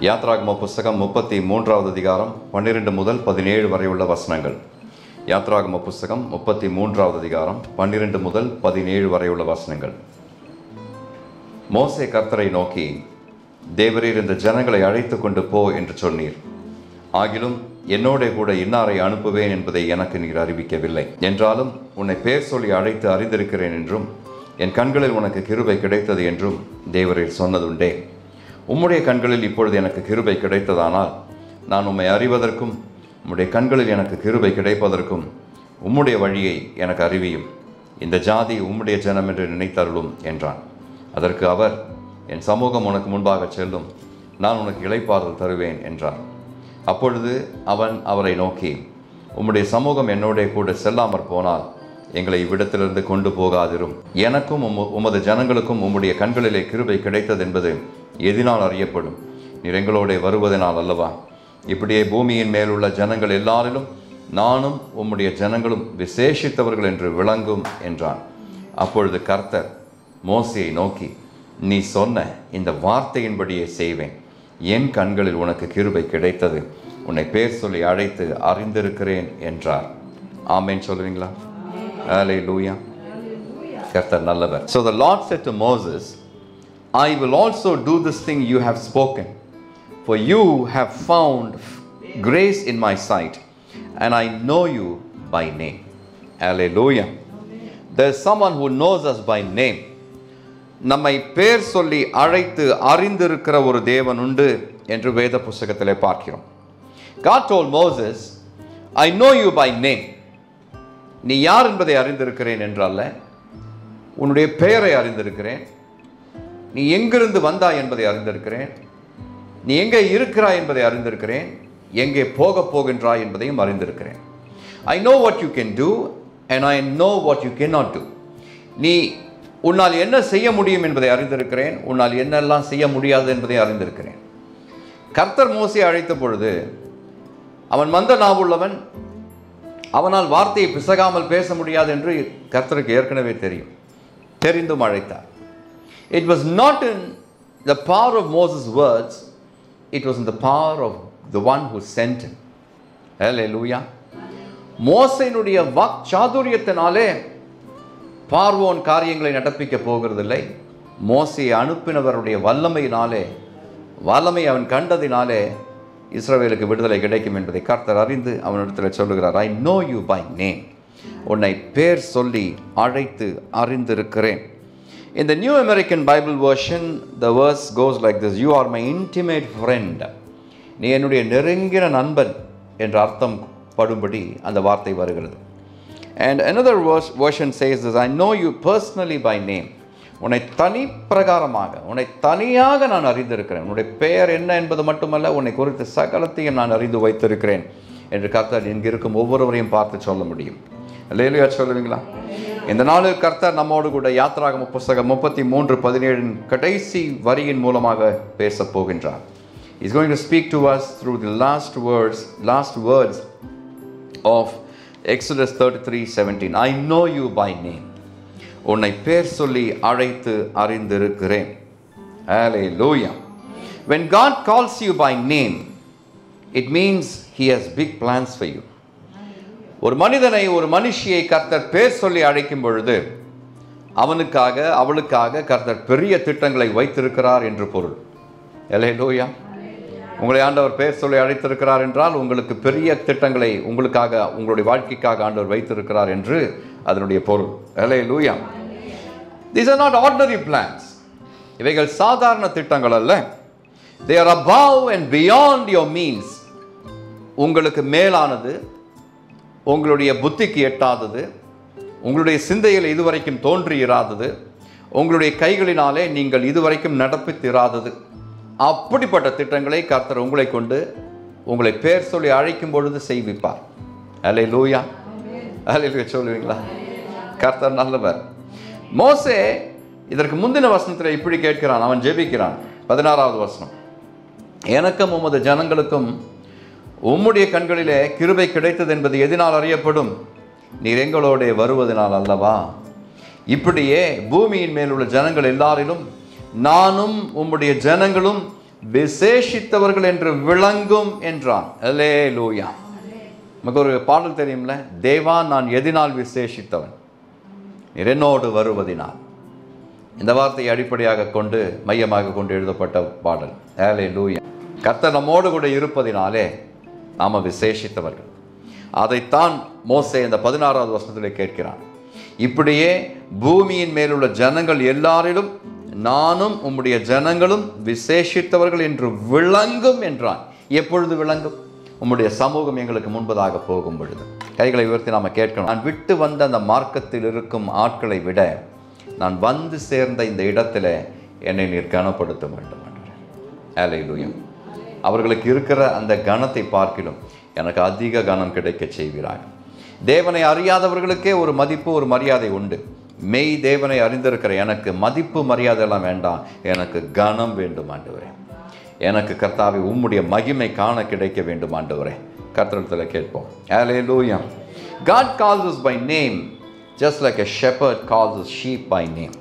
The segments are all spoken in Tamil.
யாத்ராகம புஸ்தகம் 33வது அதிகாரம் 12 முதல் 17 வரை உள்ள வசனங்கள். யாத்ராகம புஸ்தகம் 33வது அதிகாரம் 12 முதல் 17 வரை உள்ள வசனங்கள். மோசே கர்த்தரை நோக்கி, தேவரீர் இந்த ஜனங்களை அழைத்து கொண்டு போ என்று சொன்னீர். ஆகிலும் என்னோட கூட இன்னாரை அனுப்புவேன் என்பதை எனக்கு நீர் அறிவிக்கவில்லை. என்றாலும் உன்னை பேர் சொல்லி அழைத்து அறிந்திருக்கிறேன் என்றும் என் கண்களில் உனக்கு கிருபை கிடைத்தது என்றும் தேவரீர் சொன்னதுண்டே. உம்முடைய கண்களில் இப்பொழுது எனக்கு கிருபை கிடைத்ததானால் நான் உம்மை அறிவதற்கும் உம்முடைய கண்களில் எனக்கு கிருபை கிடைப்பதற்கும் உம்முடைய வழியை எனக்கு அறிவியும். இந்த ஜாதி உம்முடைய ஜனம் என்று நினைத்தருளும் என்றான். அதற்கு அவர், என் சமூகம் உனக்கு முன்பாக செல்லும், நான் உனக்கு இளைப்பாறுதல் தருவேன் என்றார். அப்பொழுது அவன் அவரை நோக்கி, உம்முடைய சமூகம் என்னோட கூட செல்லாமற் போனால் எங்களை இவ்விடத்திலிருந்து கொண்டு போகாதிரும். எனக்கும் உமது ஜனங்களுக்கும் உம்முடைய கண்களிலே கிருபை கிடைத்தது என்பது எதினால் அறியப்படும்? நீர் எங்களோட வருவதனால் அல்லவா? இப்படியே பூமியின் மேலுள்ள ஜனங்கள் எல்லாரிலும் நானும் உம்முடைய ஜனங்களும் விசேஷித்தவர்கள் என்று விளங்கும் என்றான். அப்பொழுது கர்த்தர் மோசேயை நோக்கி, நீ சொன்ன இந்த வார்த்தையின்படியே செய்வேன். என் கண்களில் உனக்கு கிருபை கிடைத்தது, உன்னை பேர் சொல்லி அழைத்து அறிந்திருக்கிறேன் என்றார். ஆமென் சொல்லுவீங்களா? Hallelujah. கர்த்தர் நல்லவர். So the Lord said to Moses, I will also do this thing you have spoken, for you have found grace in my sight, and I know you by name. Hallelujah. There is someone who knows us by name. நம்மை பேர் சொல்லி அழைத்து அறிந்திருக்கிற ஒரு தேவன் உண்டு என்று வேத புத்தகத்திலே பார்க்கிறோம். God told Moses, I know you by name. நீ யார் என்பதை அறிந்திருக்கிறேன் என்றல்ல, உன்னுடைய பெயரை அறிந்திருக்கிறேன், நீ எங்கிருந்து வந்தாய் என்பதை அறிந்திருக்கிறேன், நீ எங்கே இருக்கிறாய் என்பதை அறிந்திருக்கிறேன், எங்கே போகப் போகின்றாய் என்பதையும் அறிந்திருக்கிறேன். I know what you can do and I know what you cannot do. நீ உன்னால் என்ன செய்ய முடியும் என்பதை அறிந்திருக்கிறேன், உன்னால் என்னெல்லாம் செய்ய முடியாது என்பதை அறிந்திருக்கிறேன். கர்த்தர் மோசே அழைத்த பொழுது அவன் மந்த நாவுள்ளவன், அவனால் வார்த்தையை பிசகாமல் பேச முடியாது என்று கர்த்தருக்கு ஏற்கனவே தெரிந்தும் அழைத்தார். It was not in the power of Moses' words, it was in the power of the one who sent him. Hallelujah. மோசேயினுடைய வாக்சாதுரியத்தினாலே பார்வோன் காரியங்களை நடப்பிக்க போகிறதில்லை. மோசேயை அனுப்பினவருடைய வல்லமை அவன் கண்டதினாலே இஸ்ரவேலுக்கு விடுதலை கிடைக்கும் என்பதை கர்த்தர் அறிந்து அவனிடத்தில் சொல்லுகிறார், I know you by name. உன்னை பேர் சொல்லி அழைத்து அறிந்திருக்கிறேன். In the New American Bible version, the verse goes like this, you are my intimate friend. நீ என்னுடைய நெருங்கின நண்பன் என்ற அர்த்தம் படும்படி அந்த வார்த்தை வருகிறது. And another version says this, I know you personally by name. உன்னை தனியாக நான் அறிந்திருக்கிறேன். உன்னுடைய பெயர் என்ன என்பது மட்டுமல்ல, உன்னை குறித்த சகலத்தையும் நான் அறிந்து வைத்திருக்கிறேன் என்று கர்த்தர் இங்கு இருக்கும் ஒவ்வொருவரையும் பார்த்து சொல்ல முடியும். அல்லேலூயா சொல்லுவீங்களா? இந்த நாளில் கர்த்தர் நம்மோடு கூட யாத்ராகம புஸ்தகம் 33:17 கடைசி வரியின் மூலமாக பேச போகின்றார். He is going to speak to us through the last words of Exodus 33:17. I know you by name. உன்னை பேர் சொல்லி அழைத்து அறிந்திருக்கிறேன். Hallelujah. When God calls you by name, it means he has big plans for you. ஒரு மனுஷியை கர்த்தர் பேர் சொல்லி அழைக்கும் பொழுது அவளுக்காக கர்த்தர் பெரிய திட்டங்களை வைத்திருக்கிறார் என்று பொருள். Hallelujah. உங்களை ஆண்டவர் பேர் சொல்லி அழைத்திருக்கிறார் என்றால் உங்களுக்கு பெரிய திட்டங்களை உங்களுடைய வாழ்க்கைக்காக ஆண்டவர் வைத்திருக்கிறார் என்று அதனுடைய பொருள். Hallelujah. These are not ordinary plans. இவைகள் சாதாரண திட்டங்கள் அல்ல. They are above and beyond your means. உங்களுக்கு மேலானது, உங்களுடைய புத்திக்கு எட்டாதது, உங்களுடைய சிந்தையில் இதுவரைக்கும் தோன்றியிராதது, உங்களுடைய கைகளினாலே நீங்கள் இதுவரைக்கும் நடப்பித்திராதது. அப்படிப்பட்ட திட்டங்களை கர்த்தர் உங்களை பேர் சொல்லி அழைக்கும் பொழுது செய்விப்பார். அல்லேலூயா. அல்லேலூயா சொல்லுவீங்களா? கர்த்தர் நல்லவர். மோசே இதற்கு முந்தின வசனத்தில் இப்படி கேட்கிறான், அவன் ஜெபிக்கிறான். 16வது வசனம், எனக்கும் உமது ஜனங்களுக்கும் உம்முடைய கண்களிலே கிருபை கிடைத்தது என்பது எதினால் அறியப்படும்? நீர் எங்களோட வருவதனால் அல்லவா? இப்படியே பூமியின் மேலுள்ள ஜனங்கள் எல்லாரிலும் நானும் உம்முடைய ஜனங்களும் விசேஷித்தவர்கள் என்று விளங்கும் என்றான். அல்லேலூயா. நமக்கு ஒரு பாடல் தெரியும்ல, தேவா நான் எதினால் விசேஷித்தவன், நீர் என்னோடு வருவதினால். இந்த வார்த்தையை அடிப்படையாக கொண்டு மையமாக கொண்டு எழுதப்பட்ட பாடல். அல்லேலூயா. கர்த்தர் நம்மோடு கூட இருப்பதினாலே நாம விசேஷித்தவர்கள். அதைத்தான் மோசே இந்த 16வது வசனத்திலே கேட்கிறான். இப்படியே பூமியின் மேலுள்ள ஜனங்கள் எல்லாரிலும் நானும் உம்முடைய ஜனங்களும் விசேஷித்தவர்கள் என்று விளங்கும் என்றான். எப்பொழுது விளங்கும்? உம்முடைய சமூகம் எங்களுக்கு முன்பதாக போகும் பொழுது. கைகளை உயர்த்தி நாம கேட்கணும். நான் விட்டு வந்த அந்த மார்க்கத்தில் இருக்கும் ஆட்களை விட நான் வந்து சேர்ந்த இந்த இடத்துல என்னை நீர் கனப்படுத்த வேண்டும். அல்லேலூயா. அவர்களுக்கு இருக்கிற அந்த கனத்தை பார்க்கிலும் எனக்கு அதிக கனம் கிடைக்க செய்கிறார். தேவனை அறியாதவர்களுக்கே ஒரு மதிப்பு, ஒரு மரியாதை உண்டு. மெய் தேவனை அறிந்திருக்கிற எனக்கு மதிப்பு மரியாதை எல்லாம் வேண்டாம், எனக்கு கனம் வேண்டும் ஆண்டவரே. எனக்கு கர்த்தாவே உம்முடைய மகிமை காண கிடைக்க வேண்டும் ஆண்டவரே. கர்த்தரிடத்தில் கேட்போம். Hallelujah. God calls us by name just like a shepherd calls his sheep by name.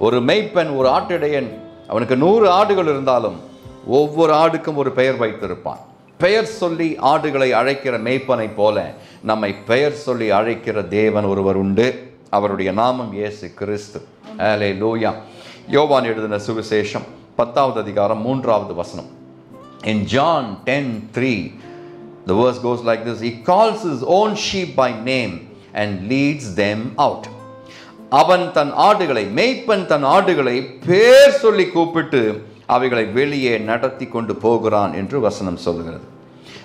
ஒரு மேய்ப்பன், ஒரு ஆட்டிடையன், அவனுக்கு 100 ஆடுகள் இருந்தாலும் ஒவ்வொரு ஆடுக்கும் ஒரு பெயர் வைத்திருப்பான். பெயர் சொல்லி ஆடுகளை அழைக்கிற மேய்ப்பனை போல நம்மை பெயர் சொல்லி அழைக்கிற தேவன் ஒருவர் உண்டு. அவருடைய நாமம் இயேசு கிறிஸ்து. அல்லேலூயா. யோவான் எழுதின சுவிசேஷம் 10வது அதிகாரம் 3வது வசனம். In John 10:3 the verse goes like this. He calls his own sheep by name and leads them out. அவன் தன் ஆடுகளை, மேய்ப்பன் தன் ஆடுகளை பேர் சொல்லி கூப்பிட்டு அவைகளை வெளியே நடத்தி கொண்டு போகிறான் என்று வசனம் சொல்கிறது.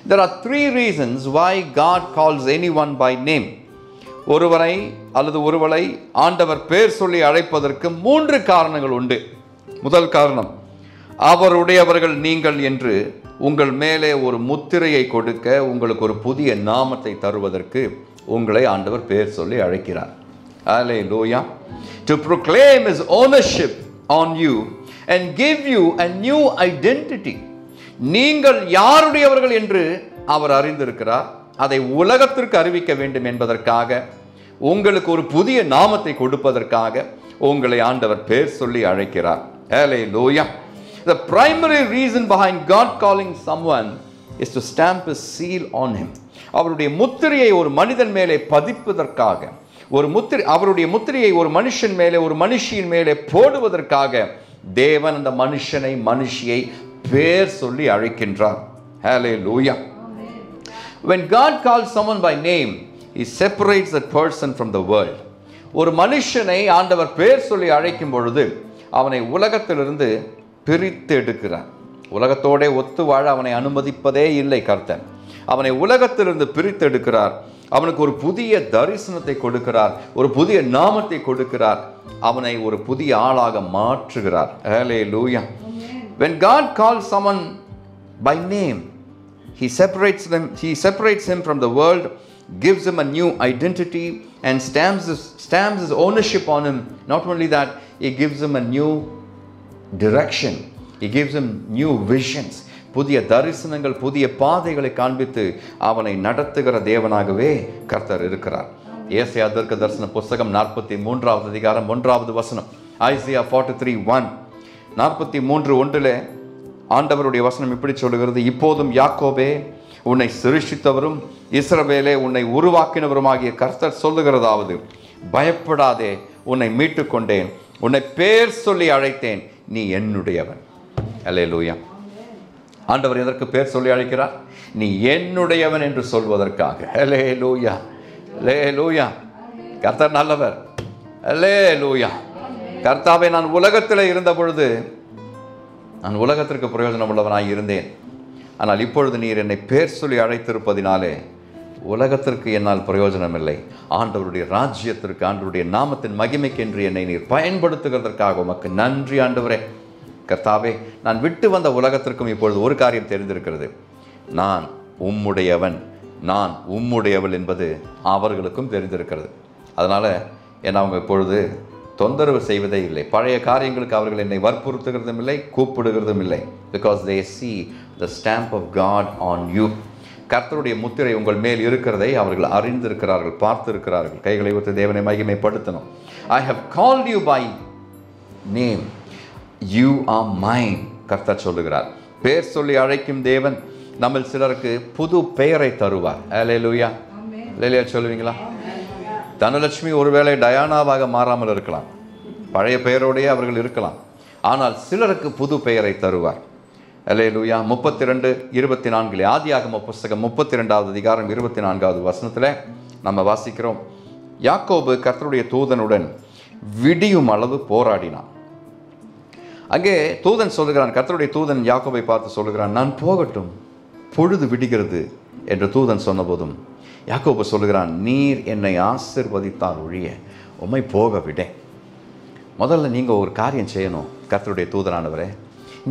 There are 3 reasons why God calls anyone by name. ஒருவரை அல்லது ஒருவளை ஆண்டவர் பேர் சொல்லி அழைப்பதற்கு 3 காரணங்கள் உண்டு. முதல் காரணம், அவருடையவர்கள் நீங்கள் என்று உங்கள் மேலே ஒரு முத்திரையை கொடுக்க, உங்களுக்கு ஒரு புதிய நாமத்தை தருவதற்கு உங்களை ஆண்டவர் பேர் சொல்லி அழைக்கிறார். Hallelujah. To proclaim his ownership on you and give you a new identity. நீங்கள் யாருடையவர்கள் என்று அவர் அறிந்திருக்கிறார். அதை உலகத்திற்கு அறிவிக்க வேண்டும் என்பதற்காக, உங்களுக்கு ஒரு புதிய நாமத்தை கொடுப்பதற்காக உங்களை ஆண்டவர் பேர் சொல்லி அழைக்கிறார். Hallelujah. The primary reason behind God calling someone is to stamp his seal on him. அவருடைய முத்திரையை ஒரு மனிதன் மேலே பதிப்பதற்காக, அவருடைய முத்திரையை ஒரு மனுஷன் மேலே, ஒரு மனுஷியின் மேலே போடுவதற்காக தேவன் அந்த மனுஷனை, மனுஷியை பேர் சொல்லி அழைக்கின்றார். Hallelujah. When God calls someone by name, he separates that person from the world. ஒரு மனுஷனை ஆண்டவர் பேர் சொல்லி அழைக்கும் பொழுது அவனை உலகத்திலிருந்து பிரித்து எடுக்கிறார். உலகத்தோட ஒத்து வாழ அவனை அனுமதிப்பதே இல்லை கர்த்தர். அவனை உலகத்திலிருந்து பிரித்து எடுக்கிறார். அவனுக்கு ஒரு புதிய தரிசனத்தை கொடுக்கிறார், ஒரு புதிய நாமத்தை கொடுக்கிறார், அவனை ஒரு புதிய ஆளாக மாற்றுகிறார். Hallelujah. When God calls someone by name, he separates him from the world, gives him a new identity and stamps his ownership on him. Not only that, he gives him a new direction. He gives him new visions. புதிய தரிசனங்கள், புதிய பாதைகளை காண்பித்து அவனை நடத்துகிற தேவனாகவே கர்த்தர் இருக்கிறார். ஏசாயா தீர்க்க தரிசன புத்தகம் 43வது அதிகாரம் 1வது வசனம். Isaiah 43:1. 43:1 ஆண்டவருடைய வசனம் இப்படி சொல்லுகிறது. இப்போதும் யாக்கோபே உன்னை சிருஷ்டித்தவரும் இஸ்ரவேலே உன்னை உருவாக்கினவருமாகிய கர்த்தர் சொல்லுகிறதாவது, பயப்படாதே, உன்னை மீட்டு கொண்டேன், உன்னை பேர் சொல்லி அழைத்தேன், நீ என்னுடையவன். அல்லேலூயா. ஆண்டவர் எதற்கு பேர் சொல்லி அழைக்கிறார்? நீ என்னுடையவன் என்று சொல்வதற்காக. அல்லேலூயா, அல்லேலூயா. கர்த்தர் நல்லவர். அல்லேலூயா. கர்த்தாவே, நான் உலகத்தில் இருந்த பொழுது நான் உலகத்திற்கு பிரயோஜனம் உள்ளவனாய் இருந்தேன். ஆனால் இப்பொழுது நீர் என்னை பேர் சொல்லி அழைத்திருப்பதினாலே உலகத்திற்கு என்னால் பிரயோஜனம் இல்லை. ஆண்டவருடைய ராஜ்யத்திற்கு, ஆண்டவருடைய நாமத்தின் மகிமைக்கு என்று என்னை நீர் பயன்படுத்துகிறதற்காக உமக்கு நன்றி ஆண்டவரே. கர்த்தாவே, நான் விட்டு வந்த உலகத்திற்கும் இப்பொழுது ஒரு காரியம் தெரிந்திருக்கிறது. நான் உம்முடையவன், நான் உம்முடையவள் என்பது அவர்களுக்கும் தெரிந்திருக்கிறது. அதனால் என்னை அவங்க இப்பொழுது தொந்தரவு செய்வதே இல்லை. பழைய காரியங்களுக்கு அவர்கள் என்னை வற்புறுத்துகிறதும் இல்லை, கூப்பிடுகிறதும் இல்லை. Because they see the stamp of God on you. கர்த்தருடைய முத்திரை உங்கள் மேல் இருக்கிறதை அவர்கள் அறிந்திருக்கிறார்கள், பார்த்திருக்கிறார்கள். கைகளை ஊற்றி தேவனை மகிமைப்படுத்தணும். I have called you by name. You are mine. கர்த்தர் சொல்லுகிறார். பேர் சொல்லி அழைக்கும் தேவன் நம்ம சிலருக்கு புது பெயரை தருவார். அல்லேலூயா. அல்லேலூயா சொல்லுவீங்களா? தனலட்சுமி ஒருவேளை டயானாவாக மாறாமல் இருக்கலாம், பழைய பெயரோடையே அவர்கள் இருக்கலாம். ஆனால் சிலருக்கு புது பெயரை தருவார். அல்லேலூயா. 32:24 ஆதியாகம புஸ்தகம் 32வது அதிகாரம் 24வது வசனத்தில் நம்ம வாசிக்கிறோம், யாக்கோபு கர்த்தருடைய தூதனுடன் விடியும் அளவு போராடினான். அங்கே தூதன் சொல்லுகிறான், கர்த்தருடைய தூதன் யாக்கோபை பார்த்து சொல்லுகிறான், நான் போகட்டும், பொழுது விடுகிறது என்று தூதன் சொன்னபோதும் யாக்கோபு சொல்லுகிறான், நீர் என்னை ஆசீர்வதித்தால் ஒழிய உம்மை போக விடேன். முதல்ல நீங்கள் ஒரு காரியம் செய்யணும் கர்த்தருடைய தூதனானவரே,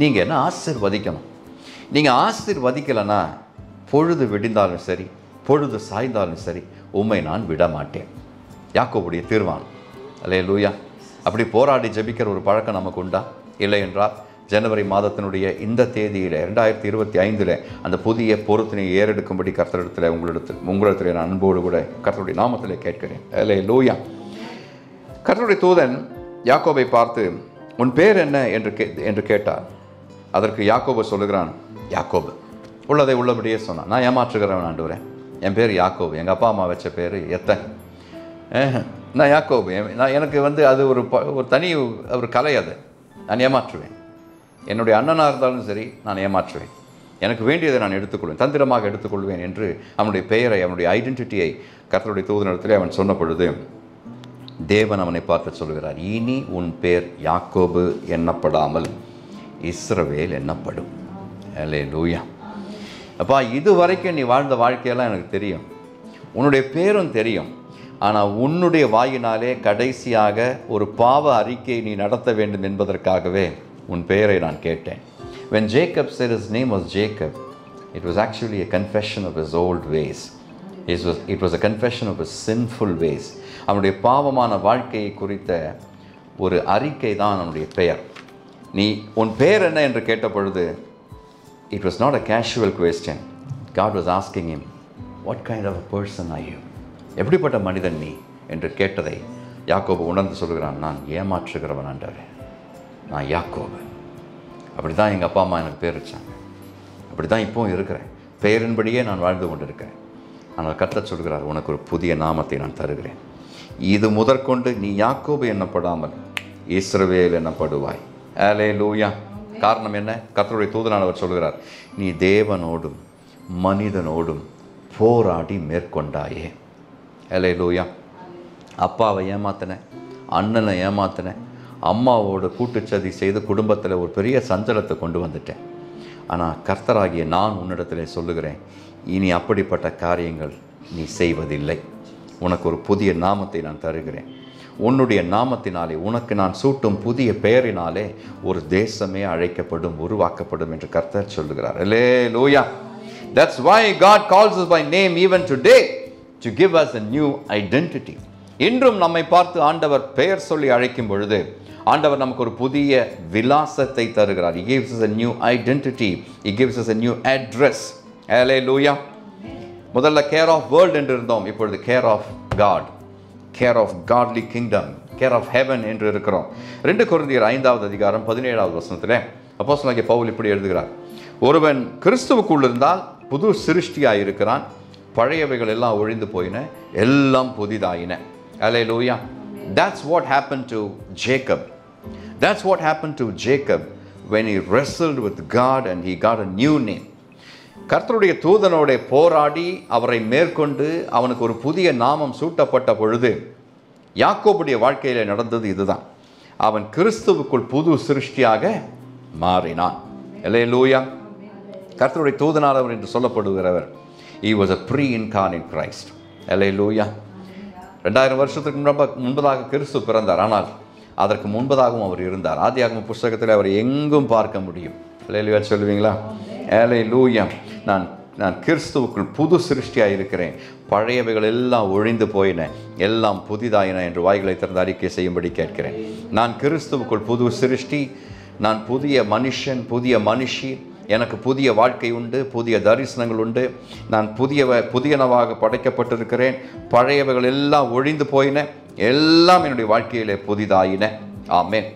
நீங்கள் என்ன ஆசீர்வதிக்கணும். நீங்கள் ஆசீர்வதிக்கலைன்னா பொழுது விடிந்தாலும் சரி, பொழுது சாய்ந்தாலும் சரி, உம்மை நான் விட மாட்டேன். யாக்கோபுடைய தீர்மானம். அல்லேலூயா. அப்படி போராடி ஜெபிக்கிற ஒரு பழக்கம் நமக்கு உண்டா? இல்லை என்றால் ஜனவரி மாதத்தினுடைய இந்த தேதியில் 2025 அந்த புதிய பொருத்தினை ஏறெடுக்கும்படி கர்த்தரிடத்தில் உங்களிடத்தில் நான் அன்போடு கூட கர்த்தருடைய நாமத்தில் கேட்கிறேன். அல்லேலூயா. கர்த்தருடைய தூதன் யாக்கோபை பார்த்து, உன் பேர் என்ன என்று கேட்டார். அதற்கு யாக்கோபு சொல்லுகிறான், யாக்கோபு. உள்ளதை உள்ளபடியே சொன்னான், நான் ஏமாற்றுகிறவன் ஆண்டவரே, என் பேர் யாக்கோபு, எங்கள் அப்பா அம்மா வச்ச பேர் எத்தன், நான் யாக்கோபு. எனக்கு அது ஒரு தனி ஒரு கலை, அது நான் ஏமாற்றுவேன். என்னுடைய அண்ணனாக இருந்தாலும் சரி நான் ஏமாற்றுவேன், எனக்கு வேண்டியதை நான் எடுத்துக்கொள்வேன், தந்திரமாக எடுத்துக்கொள்வேன் என்று அவனுடைய பெயரை, அவனுடைய ஐடென்டிட்டியை கர்த்தருடைய தூதனிடத்திலே அவன் சொன்ன பொழுது தேவன் அவனை பார்த்து சொல்கிறார், இனி உன் பேர் யாக்கோபு எண்ணப்படாமல் இஸ்ரவேல் எண்ணப்படும். அல்லேலூயா. அப்பா, இது வரைக்கும் நீ வாழ்ந்த வாழ்க்கையெல்லாம் எனக்கு தெரியும், உன்னுடைய பேரும் தெரியும். ஆனால் உன்னுடைய வாயினாலே கடைசியாக ஒரு பாவ அறிக்கையை நீ நடத்த வேண்டும் என்பதற்காகவே உன் பெயரை நான் கேட்டேன். When Jacob said his name was Jacob, it was actually a confession of his old ways. It was a confession of his sinful ways. அவனுடைய பாவமான வாழ்க்கையை குறித்த ஒரு அறிக்கை தான் அவனுடைய பெயர். நீ உன் பெயர் என்ன என்று கேட்ட பொழுது it was not a casual question. God was asking him, what kind of a person are you? எப்படிப்பட்ட மனிதன் நீ என்று கேட்டதை யாக்கோபு உணர்ந்து சொல்கிறான், நான் ஏமாற்றுகிறவன் ஆண்டவரே, நான் யாக்கோபு. அப்படி தான் எங்கள் அப்பா அம்மா எனக்கு பேர் வச்சாங்க, அப்படி தான் இப்போவும் இருக்கிறேன், பெயரின்படியே நான் வாழ்ந்து கொண்டிருக்கிறேன். ஆனால் கர்த்தர் சொல்கிறார், உனக்கு ஒரு புதிய நாமத்தை நான் தருகிறேன், இது முதற்கொண்டு நீ யாக்கோபு எண்ணப்படாமல் இஸ்ரவேல் எண்ணப்படுவாய். அல்லேலூயா. காரணம் என்ன? கர்த்தருடைய தூதனானவர் சொல்கிறார், நீ தேவனோடும் மனிதனோடும் போராடி மேற்கொண்டாயே. அல்லேலூயா. அப்பாவை ஏமாத்தினேன், அண்ணனை ஏமாத்தினேன், அம்மாவோட கூட்டுச்சதி செய்து குடும்பத்தில் ஒரு பெரிய சஞ்சலத்தை கொண்டு வந்துட்டேன். ஆனால் கர்த்தராகிய நான் உன்னிடத்தில் சொல்லுகிறேன், இனி அப்படிப்பட்ட காரியங்கள் நீ செய்வதில்லை. உனக்கு ஒரு புதிய நாமத்தை நான் தருகிறேன். உன்னுடைய நாமத்தினாலே, உனக்கு நான் சூட்டும் புதிய பெயரினாலே ஒரு தேசமே அழைக்கப்படும், உருவாக்கப்படும் என்று கர்த்தர் சொல்லுகிறார். அல்லேலூயா. That's why God calls us by name even today, to give us a new identity. இன்றும் நம்மை பார்த்து ஆண்டவர் பெயர் சொல்லி அழைக்கும் பொழுது ஆண்டவர் நமக்கு ஒரு புதிய விலாசத்தை தருகிறார். He gives us a new identity. He gives us a new address. Hallelujah. முதல்ல கேர் ஆஃப் வேர்ல்ட் என்று இருந்தோம், இப்பொழுது care of God, care of godly kingdom, care of heaven என்று இருக்கிறோம். 2 கொரிந்தியர் 5வது அதிகாரம் 17வது வசனத்தில் அப்போஸ்தலனாகிய பவுல் இப்படி எழுதுகிறார், ஒருவன் கிறிஸ்துவுக்குள் இருந்தால் புது சிருஷ்டியாய் இருக்கிறான், பழையவைகள் எல்லாம் ஒழிந்து போயின, எல்லாம் புதிதாயின. அல்லேலூயா. That's what happened to Jacob. That's what happened to Jacob when he wrestled with God and he got a new name. கர்த்தருடைய தூதனோட போராடி அவரை மேற்கொண்டு அவனுக்கு ஒரு புதிய நாமம் சூட்டப்பட்ட பொழுது யாக்கோபுடைய வாழ்க்கையில் நடந்தது இதுதான். அவன் கிறிஸ்துவுக்குள் புது சிருஷ்டியாக மாறினான். அல்லேலூயா. கர்த்தருடைய தூதனானவர் என்று சொல்லப்படுகிறவர், he was a pre-incarnate Christ. அல்லேலூயா. 2000 வருஷத்துக்கு முன்பதாக கிறிஸ்து பிறந்தார், ஆனால் அதற்கு முன்பதாகவும் அவர் இருந்தார். ஆதியாகம புஸ்தகத்தில் அவர் எங்கும் பார்க்க முடியும். அல்லேலூயா சொல்லுவீங்களா? அல்லேலூயா. நான் கிறிஸ்துவுக்குள் புது சிருஷ்டியாக இருக்கிறேன், பழையவைகள் எல்லாம் ஒழிந்து போயின, எல்லாம் புதிதாயின என்று வாய்களை திறந்து அறிக்கை செய்யும்படி கேட்கிறேன். நான் கிறிஸ்துவுக்குள் புது சிருஷ்டி, நான் புதிய மனுஷன், புதிய மனுஷி, எனக்கு புதிய வாழ்க்கை உண்டு, புதிய தரிசனங்கள் உண்டு, நான் புதியனவாக படைக்கப்பட்டிருக்கிறேன், பழையவைகள் எல்லாம் ஒழிந்து போயின, எல்லாம் என்னுடைய வாழ்க்கையிலே புதிதாயின. ஆமென்.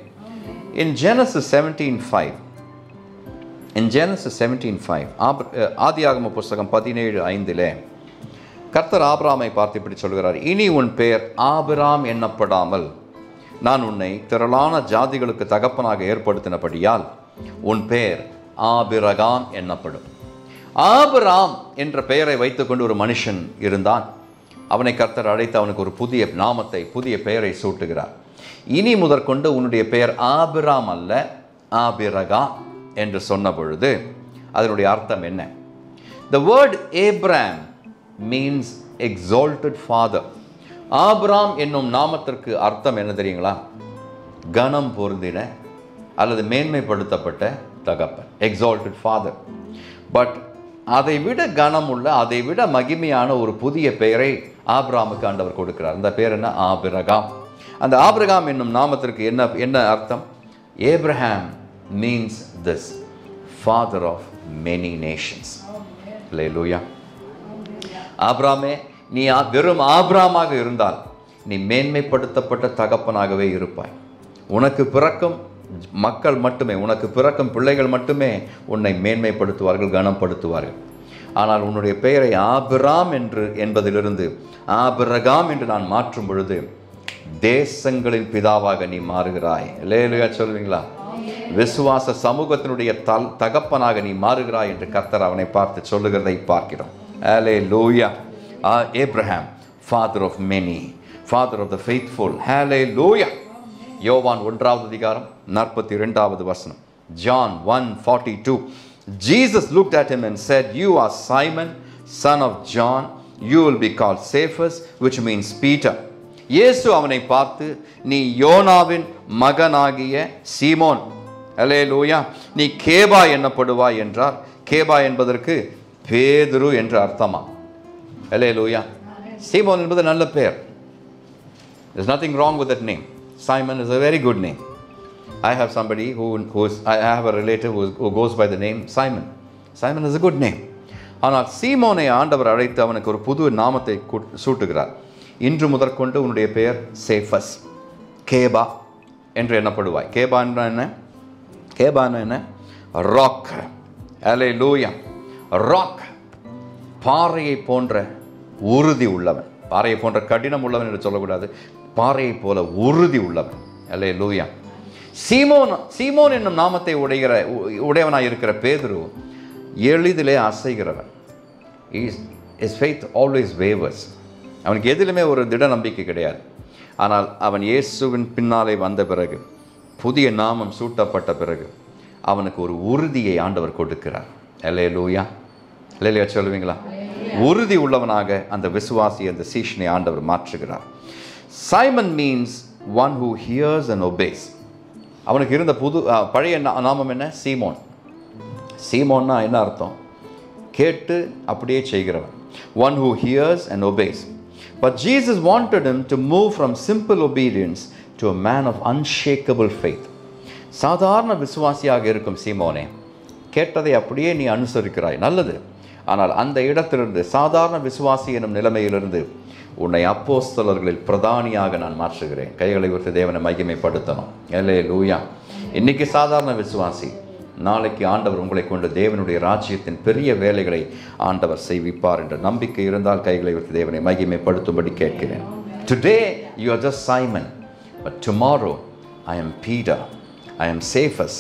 In Genesis 17:5, In Genesis 17:5, ஆதியாகம புஸ்தகம் 17:5 கர்த்தர் ஆபிரகாமை பார்த்து இப்படி சொல்கிறார், இனி உன் பெயர் ஆபிராம் எண்ணப்படாமல் நான் உன்னை திரளான ஜாதிகளுக்கு தகப்பனாக ஏற்படுத்தினபடியால் உன் பெயர் ஆபிரகாம் எண்ணப்படும். ஆபிராம் என்ற பெயரை வைத்துக்கொண்டு ஒரு மனுஷன் இருந்தான். அவனை கர்த்தர் அழைத்து அவனுக்கு ஒரு புதிய நாமத்தை, புதிய பெயரை சூட்டுகிறார். இனி முதற்கொண்டு உன்னுடைய பெயர் ஆபிராம் அல்ல, ஆபிரகாம் என்று சொன்ன பொழுது அதனுடைய அர்த்தம் என்ன? The word Abraham means exalted father. Abram என்னும் நாமத்திற்கு அர்த்தம் என்ன தெரியுங்களா? கனம் பொருந்தின அல்லது மேன்மைப்படுத்தப்பட்ட தகப்பன், exalted father. பட் அதை விட கனமுள்ள, அதை விட மகிமையான ஒரு புதிய பெயரை ஆபிராமுக்கு ஆண்டவர் கொடுக்கிறார். அந்த பெயர் என்ன? ஆபிரகாம். அந்த ஆபிரகாம் என்னும் நாமத்திற்கு என்ன அர்த்தம்? Abraham means this, father of many nations. Hallelujah. ஆபிராமே, நீ வெறும் ஆபிராமாக இருந்தால் நீ மேன்மைப்படுத்தப்பட்ட தகப்பனாகவே இருப்பாய். உனக்கு பிறக்கும் மக்கள் மட்டுமே, உனக்கு பிறக்கும் பிள்ளைகள் மட்டுமே உன்னை மேன்மைப்படுத்துவார்கள், கனப்படுத்துவார்கள். ஆனால் உன்னுடைய பெயரை ஆபிராம் என்பதிலிருந்து ஆபிரகாம் என்று நான் மாற்றும் பொழுது தேசங்களின் பிதாவாக நீ மாறுகிறாய். அல்லேலூயா சொல்வீங்களா? விசுவாச சமூகத்தினுடைய தகப்பனாக நீ மாறுகிறாய் என்று கர்த்தர் அவனை பார்த்து சொல்லுகிறதை பார்க்கிறோம். அல்லேலூயா. Abraham, father of many, father of the faithful. Hallelujah. யோவான் 1:42. John 1:42. Jesus looked at him and said, you are Simon, son of John. You will be called Cephas, which means Peter. இயேசு அவனை பார்த்து, நீ யோனாவின் மகனாகிய சீமோன், அல்லேலூயா, நீ கேபா என்னப்படுவாய் என்றார். கேபா என்பதற்கு பேதுரு என்று அர்த்தமா. அல்லேலூயா. சீமோன் என்பது நல்ல பெயர். There's nothing wrong with that name. Simon is a very good name. I have somebody I have a relative who goes by the name Simon. Simon is a good name. ஆனால் சீமோனை ஆண்டவர் அழைத்து அவனுக்கு ஒரு புது நாமத்தை சூட்டுகிறார். இன்று முதற்கொண்டு உன்னுடைய பெயர் சேஃபஸ், கேபா என்று எண்ணப்படுவாய். கேபா என்ன? கேபான என்ன? ராக். அல்லேலூயா. ராக், பாறையை போன்ற உறுதி உள்ளவன். பாறையை போன்ற கடினம் உள்ளவன் என்று சொல்லக்கூடாது, பாறையை போல உறுதி உள்ளவன். அல்லேலூயா. சீமோன் என்னும் நாமத்தை உடையவனாய் இருக்கிற பேதுரு எளிதிலே அசைகிறவன். His faith always wavers. அவனுக்கு எதிலுமே ஒரு திட நம்பிக்கை கிடையாது. ஆனால் அவன் இயேசுவின் பின்னாலே வந்த பிறகு, புதிய நாமம் சூட்டப்பட்ட பிறகு அவனுக்கு ஒரு உறுதியை ஆண்டவர் கொடுக்கிறார். அல்லேலூயா. அல்லேலூயா சொல்லுவீங்களா? உறுதி உள்ளவனாக அந்த விசுவாசி, அந்த சீஷனை ஆண்டவர் மாற்றுகிறார். Simon means one who hears and obeys. அவனுக்கு இருந்த பழைய நாமம் என்ன? சீமோன். சீமோன்னா என்ன அர்த்தம்? கேட்டு அப்படியே செய்கிறவன். One who hears and obeys. But Jesus wanted him to move from simple obedience to a man of unshakable faith. சாதாரண விசுவாசியாக இருக்கும் சீமோனே, கேட்டதை அப்படியே நீ அனுசரிக்கிறாய், நல்லது. ஆனால் அந்த இடத்திலிருந்து, சாதாரண விசுவாசி எனும் நிலைமையிலிருந்து உன்னை அப்போஸ்தலர்களில் பிரதானியாக நான் மாற்றுகிறேன். கைகளை உயர்த்தி தேவனை மகிமைப்படுத்தணும். அல்லேலூயா. இன்னைக்கு சாதாரண விசுவாசி, நாளைக்கு ஆண்டவர் உங்களை கொண்டு தேவனுடைய ராஜ்யத்தின் பெரிய வேலைகளை ஆண்டவர் செய்விப்பார் என்ற நம்பிக்கை இருந்தால் கைகளை உயர்த்தி தேவனை மகிமைப்படுத்தும்படி கேட்கிறேன். Today you are just Simon, but tomorrow I am Peter, I am Cephas,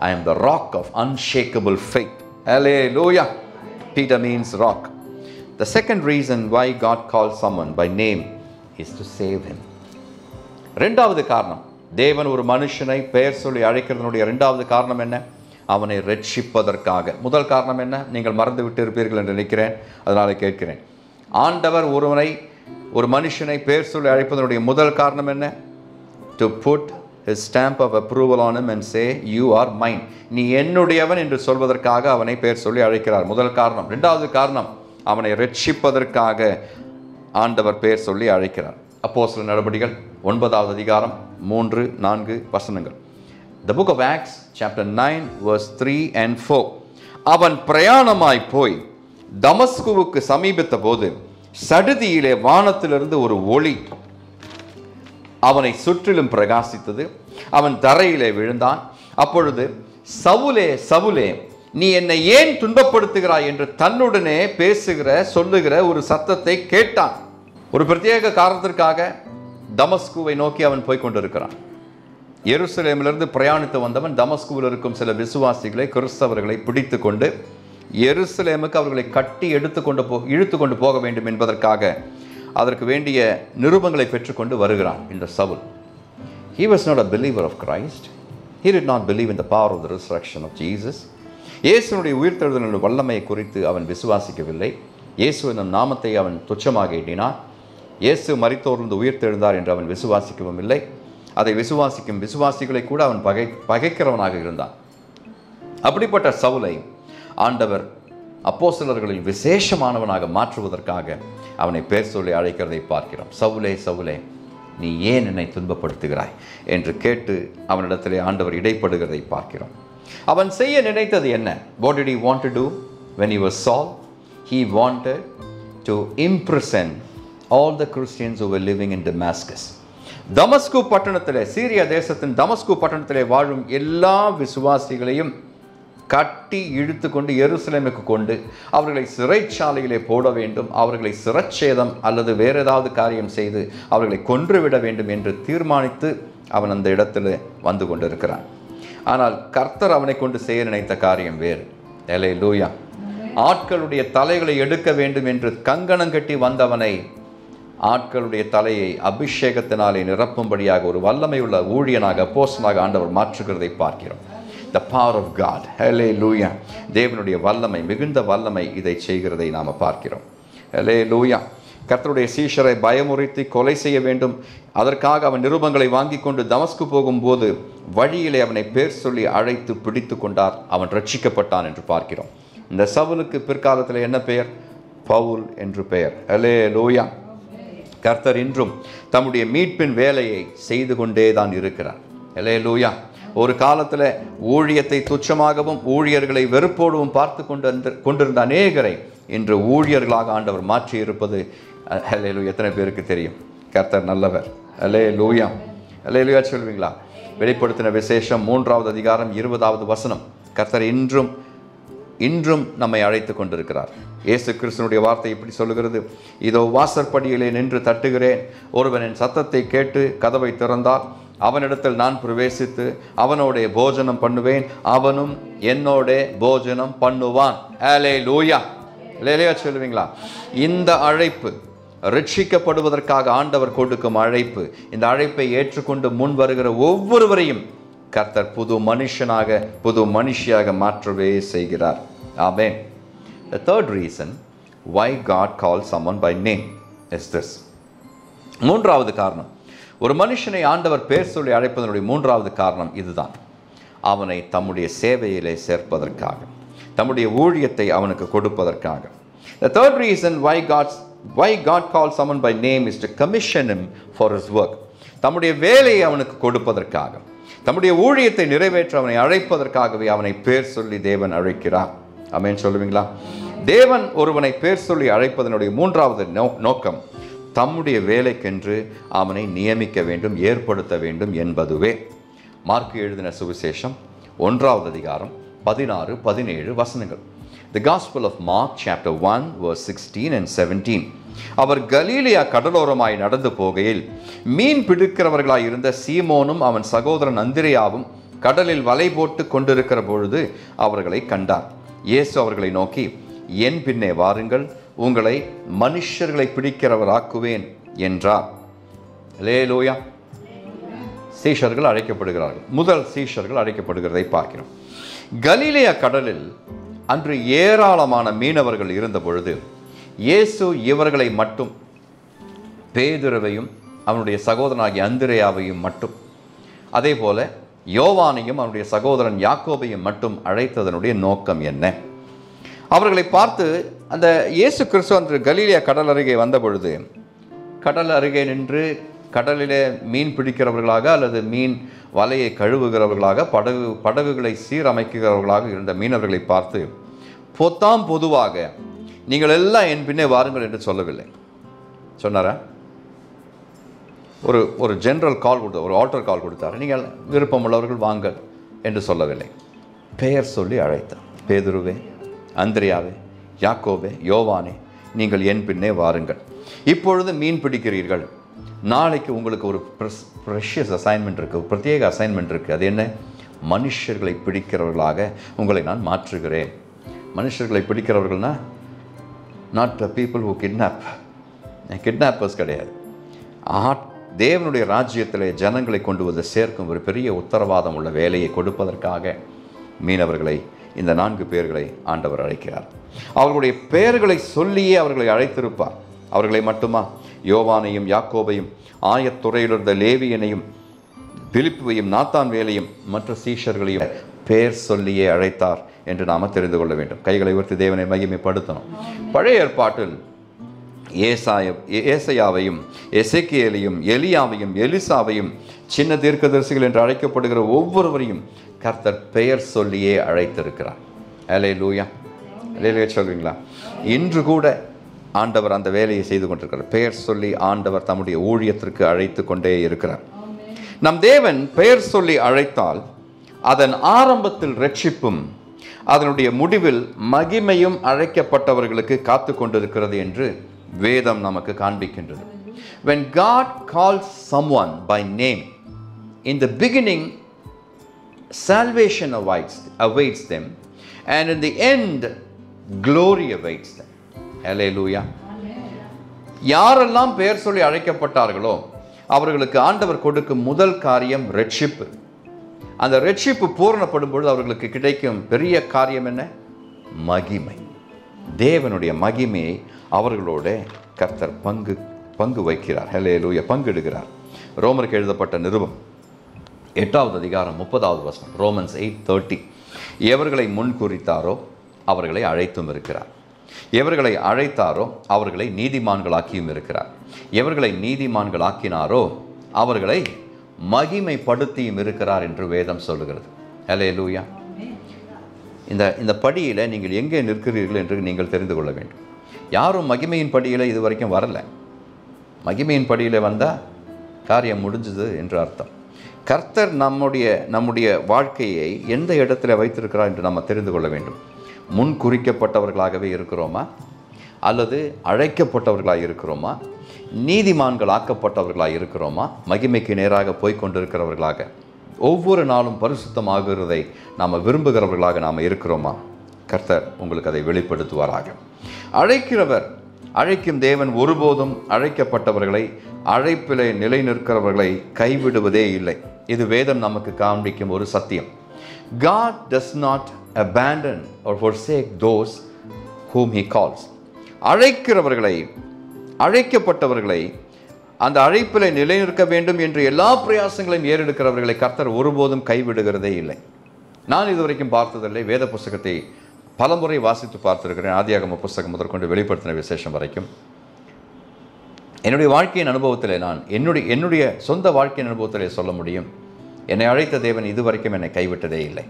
I am the rock of unshakable faith. Hallelujah. Peter means rock. The second reason why God calls someone by name is to save him. இரண்டாவது காரணம், தேவன் ஒரு மனுஷனை பெயர் சொல்லி அழைக்கிறதனுடைய இரண்டாவது காரணம் என்ன? அவனை ரட்சிப்பதற்காக. முதல் காரணம் என்ன? நீங்கள் மறந்து விட்டு இருப்பீர்கள் என்று நினைக்கிறேன், அதனால கேட்கிறேன். ஆண்டவர் ஒரு மனுஷனை பெயர் சொல்லி அழைப்பதனுடைய முதல் காரணம் என்ன? To put his stamp of approval on him and say, you are mine. நீ என்னுடையவன் என்று சொல்வதற்காக அவனை பெயர் சொல்லி அழைக்கிறார். முதல் காரணம். இரண்டாவது காரணம், அவனை ரட்சிப்பதற்காக ஆண்டவர் பெயர் சொல்லி அழைக்கிறார். அப்போஸ்தலர் நடபடிகள் 9:3-4 The book of Acts chapter 9 verse 3 and 4. அவன் பிரயாணமாய் போய் தமஸ்குவுக்கு சமீபித்த போது சடுதியிலே வானத்திலிருந்து ஒரு ஒளி அவனை சுற்றிலும் பிரகாசித்தது. அவன் தரையிலே விழுந்தான். அப்பொழுது, சவுலே, சவுலே, நீ என்னை ஏன் துன்பப்படுத்துகிறாய் என்று தன்னுடனே சொல்லுகிற ஒரு சத்தத்தை கேட்டான். ஒரு பிரத்யேக காரணத்திற்காக தமஸ்குவை நோக்கி அவன் போய் கொண்டிருக்கிறான். எருசலேமிலிருந்து பிரயாணித்து வந்தவன் தமஸ்குவில் இருக்கும் சில விசுவாசிகளை, கிறிஸ்தவர்களை பிடித்து கொண்டு எருசலேமுக்கு அவர்களை கட்டி இழுத்து கொண்டு போக வேண்டும் என்பதற்காக அதற்கு வேண்டிய நிருபங்களை பெற்றுக்கொண்டு வருகிறான் இந்த Saul. He was not a believer of Christ. He did not believe in the power of the resurrection of Jesus. இயேசுனுடைய உயிர்த்தெழுதலின் வல்லமையை குறித்து அவன் விசுவாசிக்கவில்லை. இயேசு என்னும் நாமத்தை அவன் துச்சமாக எண்ணினான். இயேசு மரித்தோர்ந்து உயிர்த்தெழுந்தார் என்று அவன் விசுவாசிக்கவும் இல்லை. அதை விசுவாசிக்கும் விசுவாசிகளை கூட அவன் பகைக்கிறவனாக இருந்தான். அப்படிப்பட்ட சவுலை ஆண்டவர் அப்போஸ்தலர்களில் விசேஷமானவனாக மாற்றுவதற்காக அவனை பேர் சொல்லி அழைக்கிறதை பார்க்கிறோம். சவுலே, சவுலே, நீ ஏன் என்னை துன்பப்படுத்துகிறாய் என்று கேட்டு அவனிடத்திலே ஆண்டவர் இடைப்படுகிறதை பார்க்கிறோம். அவன் செய்ய நினைத்தது என்ன? What did he want to do when he was Saul? He wanted to imprison all the Christians who were living in Damascus. தமஸ்கு பட்டணத்திலே, சீரியா தேசத்தின் தமஸ்கு பட்டணத்திலே வாழும் எல்லா விசுவாசிகளையும் கட்டி இழுத்து கொண்டு எருசலேமுக்கு கொண்டு அவர்களை சிறைச்சாலையிலே போட வேண்டும், அவர்களை சிரச்சேதம் அல்லது வேறு ஏதாவது காரியம் செய்து அவர்களை கொன்றுவிட வேண்டும் என்று தீர்மானித்து அவன் அந்த இடத்துல வந்து கொண்டிருக்கிறான். ஆனால் கர்த்தர் அவனை கொண்டு செய்ய நினைத்த காரியம் வேறு. அல்லேலூயா. ஆட்களுடைய தலைகளை எடுக்க வேண்டும் என்று கங்கணம் கட்டி வந்தவனை ஆட்களுடைய தலையை அபிஷேகத்தினாலே நிரப்பும்படியாக ஒரு வல்லமையுள்ள ஊழியனாக, அப்போஸ்தலனாக ஆண்டவர் மாற்றுகிறதை பார்க்கிறோம். The power of God. Hallelujah. தேவனுடைய வல்லமை, மிகுந்த வல்லமை இதை செய்கிறதை நாம் பார்க்கிறோம். Hallelujah. கர்த்தருடைய சீஷரை பயமுறுத்தி கொலை செய்ய வேண்டும். அதற்காக அவன் நிருபங்களை வாங்கி கொண்டு தமஸ்கு போகும்போது வழியிலே அவனை பேர் சொல்லி அழைத்து பிடித்து கொண்டார். அவன் ரட்சிக்கப்பட்டான் என்று பார்க்கிறோம். இந்த சவுலுக்கு பிற்காலத்தில் என்ன பெயர்? பவுல் என்று பெயர். Hallelujah. கர்த்தர் இன்றும் தம்முடைய மீட்பின் வேலையை செய்து கொண்டே தான் இருக்கிறார். Hallelujah. ஒரு காலத்தில் ஊழியத்தை துச்சமாகவும் ஊழியர்களை வெறுப்போடவும் பார்த்து கொண்டிருந்த அநேகரை இன்று ஊழியர்களாக ஆண்டவர் மாற்றி இருப்பது அல்லேலூயா எத்தனை பேருக்கு தெரியும்? கர்த்தர் நல்லவர். அல்லேலூயா. அல்லேலூயா சொல்வீங்களா? வெளிப்படுத்தின விசேஷம் 3வது அதிகாரம் 20வது வசனம். கர்த்தர் இன்றும் நம்மை அழைத்து கொண்டிருக்கிறார். இயேசு கிறிஸ்துனுடைய வார்த்தை இப்படி சொல்லுகிறது, இதோ வாசற்படியிலே நின்று தட்டுகிறேன், ஒருவன் என் சத்தத்தை கேட்டு கதவை திறந்தால் அவனிடத்தில் நான் பிரவேசித்து அவனோட போஜனம் பண்ணுவேன், அவனும் என்னோட போஜனம் பண்ணுவான். அல்லேலூயா. அல்லேலூயா சொல்லுவீங்களா? இந்த அழைப்பு ரட்சிக்கப்படுவதற்காக ஆண்டவர் கொடுக்கும் அழைப்பு. இந்த அழைப்பை ஏற்றுக்கொண்டு முன் வருகிற ஒவ்வொருவரையும் கர்த்தர் புது மனுஷனாக, புது மனுஷியாக மாற்றவே செய்கிறார். ஆமென். The third reason why God calls someone by name is this. மூன்றாவது காரணம், ஒரு மனுஷனை ஆண்டவர் பேர் சொல்லி அழைப்பதனுடைய மூன்றாவது காரணம் இதுதான். அவனை தம்முடைய சேவையிலே சேர்ப்பதற்காக, தம்முடைய ஊழியத்தை அவனுக்கு கொடுப்பதற்காக. The third reason why God calls someone by name is to commission him for his work. தம்முடைய வேலையை அவனுக்கு கொடுப்பதற்காக, தம்முடைய ஊழியத்தை நிறைவேற்ற அவனை அழைப்பதற்காகவே அவனை பேர் சொல்லி தேவன் அழைக்கிறார். ஆமென் சொல்லுவீங்களா? தேவன் ஒருவனை பேர் சொல்லி அழைப்பதனுடைய மூன்றாவது நோக்கம் தம்முடைய வேலைக்கென்று அவனை நியமிக்க வேண்டும், ஏற்படுத்த வேண்டும் என்பதுவே. மார்க்கு எழுதின சுவிசேஷம் 1வது அதிகாரம் 16-17 வசனங்கள். The Gospel of Mark chapter 1 verse 16 and 17. அவர் கலீலியா கடலோரமாய் நடந்து போகையில் மீன் பிடிக்கிறவர்களாய் இருந்த சீமோனும் அவன் சகோதரன் அந்திரேயாவும் கடலில் வலை போட்டு கொண்டிருக்கிற பொழுது அவர்களை கண்டார். இயேசு அவர்களை நோக்கி, என் பின்னே வாருங்கள், உங்களை மனுஷர்களை பிடிக்கிறவராக்குவேன் என்றார். அல்லேலூயா. சீஷர்கள் அழைக்கப்படுகிறார்கள். முதல் சீஷர்கள் அழைக்கப்படுகிறதை பார்க்கிறோம். கலிலேயா கடலில் அன்று ஏராளமான மீனவர்கள் இருந்த பொழுது இயேசு இவர்களை மட்டும், பேதுருவையும் அவனுடைய சகோதரனாகிய அந்திரேயாவையும் மட்டும், அதே போல யோவானையும் அவனுடைய சகோதரன் யாக்கோபையும் மட்டும் அழைத்ததனுடைய நோக்கம் என்ன? அவர்களை பார்த்து அந்த இயேசு கிறிஸ்து அன்று கலீலியா கடல் அருகே வந்த பொழுது கடல் அருகே நின்று கடலிலே மீன் பிடிக்கிறவர்களாக அல்லது மீன் வலையை கழுவுகிறவர்களாக படகுகளை சீரமைக்கிறவர்களாக இருந்த மீனவர்களை பார்த்து பொதுவாக நீங்கள் எல்லாம் என் பின்னே வாருங்கள் என்று சொல்லவில்லை. சொன்னாரா? ஒரு ஜென்ரல் கால் கொடுத்தார், ஒரு ஆல்டர் கால் கொடுத்தார். நீங்கள் விருப்பமுள்ளவர்கள் வாங்கள் என்று சொல்லவில்லை. பெயர் சொல்லி அழைத்தார். பேதுருவே, அந்திரியாவே, யாக்கோபே, யோவானே, நீங்கள் என் பின்னே வாருங்கள். இப்பொழுது மீன் பிடிக்கிறீர்கள், நாளைக்கு உங்களுக்கு ஒரு ப்ரெஷியஸ் அசைன்மெண்ட் இருக்குது, பிரத்யேக அசைன்மெண்ட் இருக்குது. அது என்ன? மனுஷர்களை பிடிக்கிறவர்களாக உங்களை நான் மாற்றுகிறேன். மனுஷர்களை பிடிக்கிறவர்கள்னா not the people who kidnap, kidnappers கிடையாது. தேவனுடைய ராஜ்யத்திலே ஜனங்களை கொண்டு வந்து சேர்க்கும் ஒரு பெரிய உத்தரவாதம் உள்ள வேலையை கொடுப்பதற்காக மீனவர்களை, இந்த 4 பேர்களை ஆண்டவர் அழைக்கிறார். அவர்களுடைய பெயர்களை சொல்லியே அவர்களை அழைத்திருப்பார். அவர்களை மட்டுமா? யோவானையும், யாக்கோபையும், ஆயத்துறையிலிருந்த லேவியனையும், பிலிப்புவையும், நாத்தான் வேலையும், மற்ற சீஷர்களையும் பெயர் சொல்லியே அழைத்தார் என்று நாம் தெரிந்து கொள்ள வேண்டும். கைகளை உயர்த்தி தேவனை மகிமைப்படுத்தணும். பழைய ஏற்பாட்டில் ஏசாயாவையும், எசேக்கியேலையும், எலியாவையும், எலிசாவையும், சின்ன தீர்க்கதரிசிகள் என்று அழைக்கப்படுகிற ஒவ்வொருவரையும் கர்த்தர் பெயர் சொல்லியே அழைத்திருக்கிறார். அல்லேலூயா, அல்லேலூயா சொல்வீங்களா? இன்று கூட ஆண்டவர் அந்த வேலையை செய்து கொண்டிருக்கிறார். பெயர் சொல்லி ஆண்டவர் தம்முடைய ஊழியத்திற்கு அழைத்து கொண்டே இருக்கிறார். நம் தேவன் பெயர் சொல்லி அழைத்தால் அதன் ஆரம்பத்தில் ரட்சிப்பும் அதனுடைய முடிவில் மகிமையும் அழைக்கப்பட்டவர்களுக்கு காத்து கொண்டிருக்கிறது என்று வேதம் நமக்கு காண்பிக்கின்றது. When God calls someone by name, in the beginning salvation awaits them, and in the end glory awaits them. Hallelujah. யாரெல்லாம் பெயர் சொல்லி அழைக்கப்பட்டார்களோ அவர்களுக்கு ஆண்டவர் கொடுக்கும் முதல் காரியம் ரட்சிப்பு. அந்த ரட்சிப்பு பூரணப்படும் பொழுது அவர்களுக்கு கிடைக்கும் பெரிய காரியம் என்ன? மகிமை. தேவனுடைய மகிமையை அவர்களோட கர்த்தர் பங்கு வைக்கிறார். ஹல்லேலூயா, பங்கிடுகிறார். ரோமருக்கு எழுதப்பட்ட நிருபம் 8வது அதிகாரம் 30வது வசனம், ரோமன்ஸ் 8:30. எவர்களை முன் குறித்தாரோ அவர்களை அழைத்தும் இருக்கிறார், எவர்களை அழைத்தாரோ அவர்களை நீதிமான்களாக்கியும் இருக்கிறார், எவர்களை நீதிமான்களாக்கினாரோ அவர்களை மகிமைப்படுத்தியும் இருக்கிறார் என்று வேதம் சொல்லுகிறது. ஹல்லேலூயா. இந்த படியில் நீங்கள் எங்கே நிற்கிறீர்கள் என்று நீங்கள் தெரிந்து கொள்ள வேண்டும். யாரும் மகிமையின் படியில் இது வரைக்கும் வரல. மகிமையின் படியில் வந்தால் காரியம் முடிஞ்சுது என்று அர்த்தம். கர்த்தர் நம்முடைய வாழ்க்கையை எந்த இடத்துல வைத்திருக்கிறார் என்று நம்ம தெரிந்து கொள்ள வேண்டும். முன் குறிக்கப்பட்டவர்களாகவே இருக்கிறோமா, அல்லது அழைக்கப்பட்டவர்களாக இருக்கிறோமா, நீதிமான்கள் ஆக்கப்பட்டவர்களாக இருக்கிறோமா, மகிமைக்கு நேராக போய்கொண்டிருக்கிறவர்களாக, ஒவ்வொரு நாளும் பரிசுத்தமாகிறதை நாம் விரும்புகிறவர்களாக நாம் இருக்கிறோமா? கர்த்தர் உங்களுக்கு அதை வெளிப்படுத்துவாராக. அழைக்கும் தேவன் ஒருபோதும் அழைக்கப்பட்டவர்களை, அழைப்பிலே நிலை நிற்கிறவர்களை கைவிடுவதே இல்லை. இது வேதம் நமக்கு காண்பிக்கும் ஒரு சத்தியம். God does not abandon or forsake those whom he calls. அழைக்கப்பட்டவர்களை, அந்த அழைப்பிலே நிலை நிற்க வேண்டும் என்று எல்லா பிரயாசங்களையும் ஏறெடுக்கிறவர்களை கர்த்தர் ஒருபோதும் கைவிடுகிறதே இல்லை. நான் இதுவரைக்கும் பார்த்ததில்லை. வேத புஸ்தகத்தை பலமுறை வாசித்து பார்த்திருக்கிறேன். ஆதியாகம புஸ்தகம் முதற்கொண்டு வெளிப்படுத்தின விசேஷம் வரைக்கும் என்னுடைய வாழ்க்கையின் அனுபவத்தில், நான் என்னுடைய சொந்த வாழ்க்கையின் அனுபவத்திலே சொல்ல முடியும், என்னை அழைத்த தேவன் இதுவரைக்கும் என்னை கைவிட்டதே இல்லை.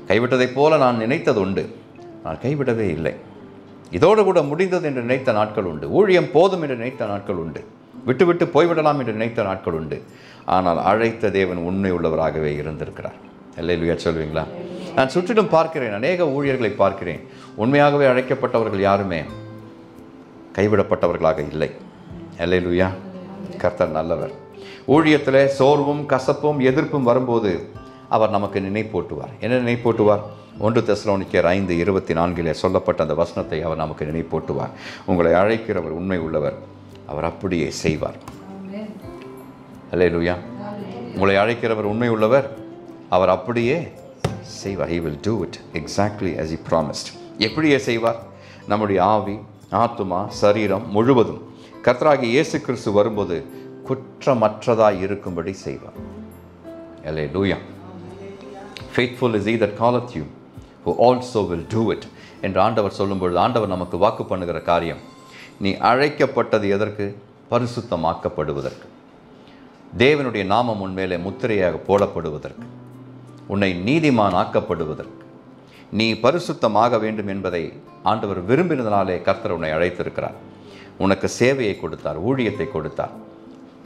கைவிட்டதைப் போல நான் நினைத்தது உண்டு, நான் கைவிடவே இல்லை. இதோடு கூட முடிந்தது என்று நினைத்த நாட்கள் உண்டு. ஊழியம் போதும் என்று நினைத்த நாட்கள் உண்டு. விட்டு போய்விடலாம் என்று நினைத்த நாட்கள் உண்டு. ஆனால் அழைத்த தேவன் உண்மை உள்ளவராகவே இருந்திருக்கிறார். அல்லேலூயா சொல்வீங்களா? நான் சுற்றிலும் பார்க்கிறேன், அநேக ஊழியர்களை பார்க்கிறேன். உண்மையாகவே அழைக்கப்பட்டவர்கள் யாருமே கைவிடப்பட்டவர்களாக இல்லை. அல்லேலூயா. கர்த்தர் நல்லவர். ஊழியத்தில் சோர்வும் கசப்பும் எதிர்ப்பும் வரும்போது அவர் நமக்கு நினைப்பூட்டுவார். என்ன நினைப்பூட்டுவார்? 1 தெசலோனிக்கேயர் 5:24 சொல்லப்பட்ட அந்த வசனத்தை அவர் நமக்கு நினைப்பூட்டுவார். உங்களை அழைக்கிறவர் உண்மை உள்ளவர், அவர் அப்படியே செய்வார். அல்லேலூயா. உங்களை அழைக்கிறவர் உண்மை உள்ளவர், அவர் அப்படியே செய்வார். He will do it exactly as he promised. எப்படியே செய்வார்? நம்முடைய ஆவி, ஆத்துமா, சரீரம் முழுவதும் கர்த்தராகிய இயேசு கிறிஸ்து வரும்போது குற்றமற்றதாய் இருக்கும்படி செய்வார். அல்லேலூயா. Faithful is he that calleth you, who also will do it என்று ஆண்டவர் சொல்லும்பொழுது ஆண்டவர் நமக்கு வாக்கு பண்ணுகிற காரியம், நீ அழைக்கப்பட்டது எதற்கு? பரிசுத்தமாக்கப்படுவதற்கு, தேவனுடைய நாமம் உன்மேலே முத்திரையாக போடப்படுவதற்கு, உன்னை நீதிமான் ஆக்கப்படுவதற்கு, நீ பரிசுத்தமாக வேண்டும் என்பதை ஆண்டவர் விரும்பினதனாலே கர்த்தர் உன்னை அழைத்திருக்கிறார். உனக்கு சேவையை கொடுத்தார், ஊழியத்தை கொடுத்தார்,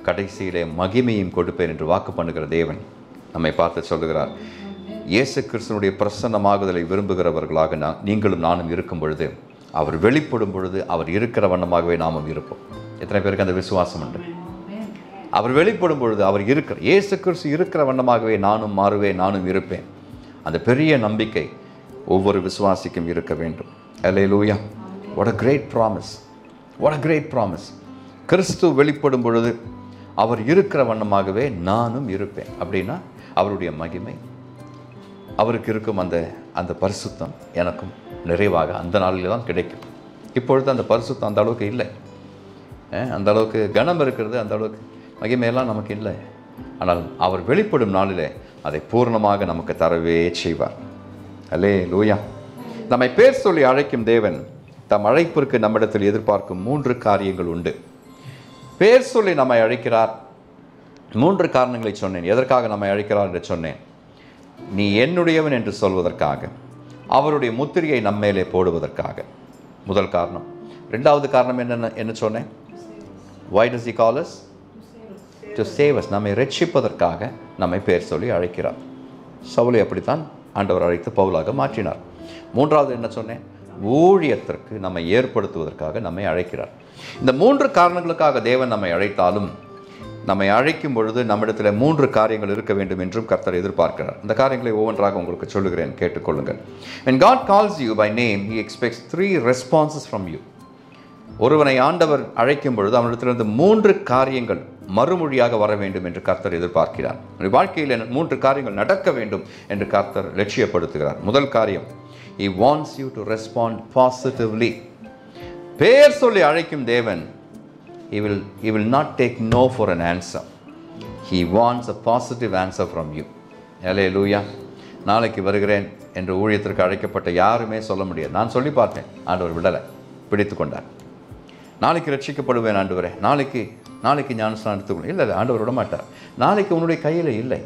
கடைசியிலே மகிமையும் கொடுப்பேன் என்று வாக்கு பண்ணுகிற தேவன் நம்மை பார்த்து சொல்லுகிறார், இயேசு கிறிஸ்துனுடைய பிரசன்னமாகுதலை விரும்புகிறவர்களாக நீங்களும் நானும் இருக்கும் பொழுது, அவர் வெளிப்படும் பொழுது அவர் இருக்கிற வண்ணமாகவே நாமும் இருப்போம். எத்தனை பேருக்கு அந்த விசுவாசம் உண்டு? அவர் வெளிப்படும் பொழுது அவர் இயேசு கிறிஸ்து இருக்கிற வண்ணமாகவே நானும் மாறுவேன், நானும் இருப்பேன். அந்த பெரிய நம்பிக்கை ஒவ்வொரு விசுவாசிக்கும் இருக்க வேண்டும். அல்லேலூயா. what a great promise, what a great promise. கிறிஸ்து வெளிப்படும் பொழுது அவர் இருக்கிற வண்ணமாகவே நானும் இருப்பேன். அப்படின்னா அவருடைய மகிமை, அவருக்கு இருக்கும் அந்த பரிசுத்தம் எனக்கும் நிறைவாக அந்த நாளில் தான் கிடைக்கும். இப்பொழுது அந்த பரிசுத்தம் அந்த அளவுக்கு இல்லை, அந்த அளவுக்கு கனம் இருக்கிறது, அந்த அளவுக்கு மகிமையெல்லாம் நமக்கு இல்லை. ஆனால் அவர் வெளிப்படும் நாளிலே அதை பூர்ணமாக நமக்கு தரவே செய்வார். அல்லேலூயா. நம்மை பேர் சொல்லி அழைக்கும் தேவன் தம் அழைப்பிற்கு நம்மிடத்தில் எதிர்பார்க்கும் 3 காரியங்கள் உண்டு. பேர் சொல்லி நம்மை அழைக்கிறார். 3 காரணங்களை சொன்னேன். எதற்காக நம்மை அழைக்கிறார் என்று சொன்னேன். நீ என்னுடையவன் என்று சொல்வதற்காக, அவருடைய முத்திரையை நம்மேலே போடுவதற்காக. முதல் காரணம். 2வது காரணம் என்ன சொன்னேன்? why does he call us? to save us. நம்மை ரட்சிப்பதற்காக நம்மை பேர் சொல்லி அழைக்கிறார். சவுலை அப்படித்தான் ஆண்டவர் அழைத்து பவுலாக மாற்றினார். 3வது என்ன சொன்னேன்? ஊழியத்திற்கு நம்மை ஏற்படுத்துவதற்காக நம்மை அழைக்கிறார். இந்த 3 காரணங்களுக்காக தேவன் நம்மை அழைத்தாலும், நம்மை அழைக்கும் பொழுது நம்மிடத்தில் 3 காரியங்கள் இருக்க வேண்டும் என்றும் கர்த்தர் எதிர்பார்க்கிறார். இந்த காரியங்களை ஒவ்வொன்றாக உங்களுக்கு சொல்லுகிறேன், கேட்டுக்கொள்ளுங்கள். when God calls you by name, he expects 3 responses from you. ஒருவனை ஆண்டவர் அழைக்கும் பொழுது அவனிடத்திலிருந்து 3 காரியங்கள் மறுமொழியாக வர வேண்டும் என்று கர்த்தர் எதிர்பார்க்கிறார். வாழ்க்கையில் 3 காரியங்கள் நடக்க வேண்டும் என்று கர்த்தர் லட்சியப்படுத்துகிறார். முதல் காரியம், he wants you to respond positively. பேர் சொல்லி அழைக்கும் தேவன் he will not take no for an answer. He wants a positive answer from you. அல்லேலூயா. நாளைக்கு வருகிறேன் என்று ஊழியத்திற்கு அழைக்கப்பட்ட யாருமே சொல்ல முடியாது. நான் சொல்லி பார்த்தேன், ஆண்டவர் விடலை, பிடித்து கொண்டார். நாளைக்கு ரட்சிக்கப்படுவேன் ஆண்டவரே, நாளைக்கு ஞானஸ்தானம் எடுத்துக்கணும். இல்லை, ஆண்டவர் விட மாட்டார். நாளைக்கு உன்னுடைய கையில் இல்லை.